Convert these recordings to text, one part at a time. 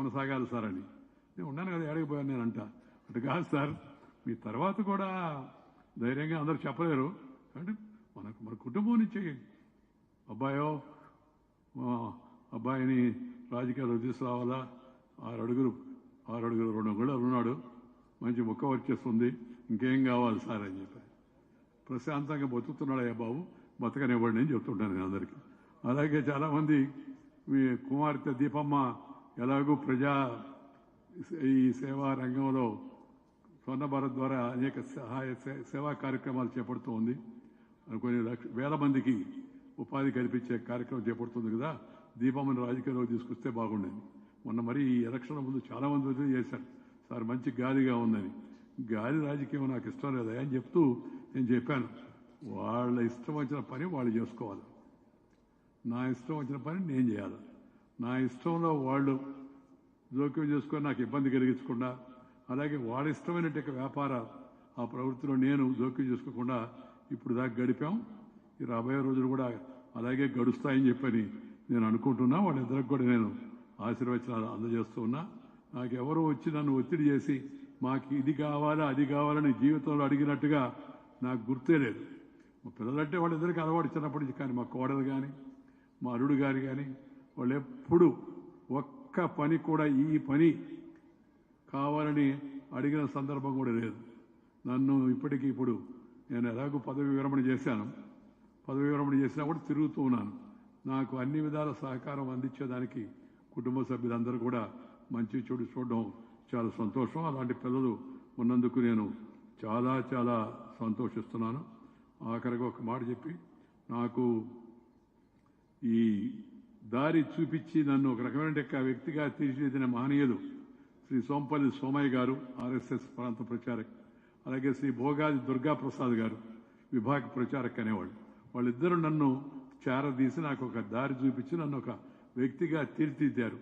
కొనసాగాలి సార్ అని. నేను ఉన్నాను కదా, ఏడకపోయాను నేను అంట. అటు కాదు సార్, మీ తర్వాత కూడా ధైర్యంగా అందరూ చెప్పలేరు అంటే మన కుటుంబం నుంచి అబ్బాయిని రాజకీయాల్లో తీసుకురావాలా, 6 అడుగులు 2 అంగుళాలు ఉన్నాడు, మంచి ముక్క వచ్చేస్తుంది, ఇంకేం కావాలి సార్ అని చెప్పారు. ప్రశాంతంగా బతుకుతున్నాడయ్యా బాబు, బతకనివ్వండి అని చెప్తుంటాను నేను అందరికీ. అలాగే చాలామంది మీ కుమార్తె దీపమ్మ ఎలాగూ ఈ సేవా రంగంలో స్వర్ణ భారత్ ద్వారా అనేక సేవా కార్యక్రమాలు చేపడుతూ ఉంది. కొన్ని వేల మందికి ఉపాధి కల్పించే కార్యక్రమం చేపడుతుంది కదా. దీపమ్మని రాజకీయాల్లో తీసుకొస్తే బాగుండేది. మొన్న మరి ఈ ఎలక్షన్ ముందు చాలా మంది వదిలి చేశారు, సార్ మంచి గాలిగా ఉందని. గాలి రాజకీయం నాకు ఇష్టం లేదా అని చెప్తూ నేను చెప్పాను, వాళ్ళ ఇష్టం వచ్చిన పని వాళ్ళు చేసుకోవాలి, నా ఇష్టం వచ్చిన పని నేను చేయాలి. నా ఇష్టంలో వాళ్ళు జోక్యం చేసుకొని నాకు ఇబ్బంది కలిగించకుండా, అలాగే వాళ్ళ ఇష్టమైనట్టు వ్యాపార ఆ ప్రవృత్తిలో నేను జోక్యం చేసుకోకుండా ఇప్పుడు దాకా గడిపాం. ఈ రాబోయే రోజులు కూడా అలాగే గడుస్తాయని చెప్పని నేను అనుకుంటున్నా. వాళ్ళిద్దరికి కూడా నేను ఆశీర్వచనాలు అందజేస్తూ ఉన్నా. నాకెవరో వచ్చి నన్ను ఒత్తిడి చేసి మాకు ఇది కావాలా అది కావాలని జీవితంలో అడిగినట్టుగా నాకు గుర్తే లేదు. మా పిల్లలంటే వాళ్ళిద్దరికి అలవాటు చిన్నప్పటి నుంచి, కానీ మా కోడలు కానీ మా అల్లుడు గారు కానీ వాళ్ళు ఎప్పుడు ఒక్క పని కూడా ఈ పని కావాలని అడిగిన సందర్భం కూడా లేదు. నన్ను ఇప్పుడు నేను ఎలాగో పదవి విరమణ చేశాను, పదవి విరమణ చేసినా కూడా తిరుగుతూ ఉన్నాను. నాకు అన్ని విధాల సహకారం అందించేదానికి కుటుంబ సభ్యులందరూ కూడా మంచి చెడు చూడడం చాలా సంతోషం. అలాంటి పిల్లలు ఉన్నందుకు నేను చాలా చాలా సంతోషిస్తున్నాను. ఆఖరిగా ఒక మాట చెప్పి, నాకు ఈ దారి చూపించి నన్ను ఒక రకమైన వ్యక్తిగా తీర్చిదిద్దిన మహనీయులు శ్రీ సోంపల్లి సోమయ్య గారు, ఆర్ఎస్ఎస్ ప్రాంత ప్రచారక్, అలాగే శ్రీ భోగాది దుర్గాప్రసాద్ గారు, విభాగ ప్రచారక్ అనేవాళ్ళు. వాళ్ళిద్దరూ నన్ను చేరదీసి నాకు ఒక దారి చూపించి నన్ను ఒక వ్యక్తిగా తీర్చిదిద్దారు.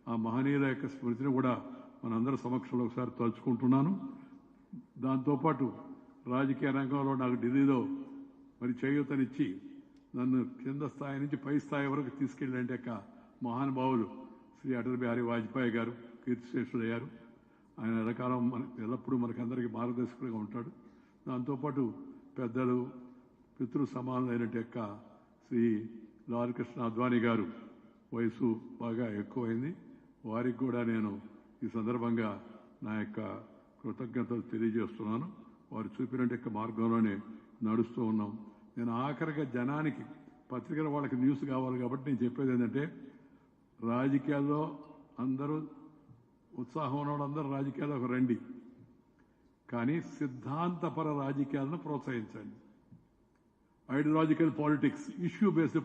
ఆ మహనీయుల యొక్క స్మృతిని కూడా మనందరి సమక్షంలో ఒకసారి తలుచుకుంటున్నాను. దాంతోపాటు రాజకీయ రంగంలో నాకు ఢిల్లీలో మరి చేయూతనిచ్చి నన్ను కింద స్థాయి నుంచి పై స్థాయి వరకు తీసుకెళ్ళంటే మహానుభావులు శ్రీ అటల్ బిహారీ వాజ్పేయి గారు కీర్తిశేషులయ్యారు. ఆయన ఎల్లకాలం ఎల్లప్పుడూ మనకందరికీ మార్గదర్శకులుగా ఉంటాడు. దాంతోపాటు పెద్దలు పితృ సమానులైనట్టు శ్రీ లాల్ కృష్ణ అద్వానీ గారు వయసు బాగా ఎక్కువైంది, వారికి కూడా నేను ఈ సందర్భంగా నా యొక్క కృతజ్ఞతలు తెలియజేస్తున్నాను. వారు చూపినట్టు మార్గంలోనే నడుస్తూ ఉన్నాం. నేను ఆఖరిగా జనానికి పత్రికల వాళ్ళకి న్యూస్ కావాలి కాబట్టి నేను చెప్పేది ఏంటంటే, రాజకీయాల్లో అందరూ ఉత్సాహం ఉన్న అందరూ రాజకీయాల్లోకి రండి, కానీ సిద్ధాంతపర రాజకీయాలను ప్రోత్సహించండి. Ideological politics, issue based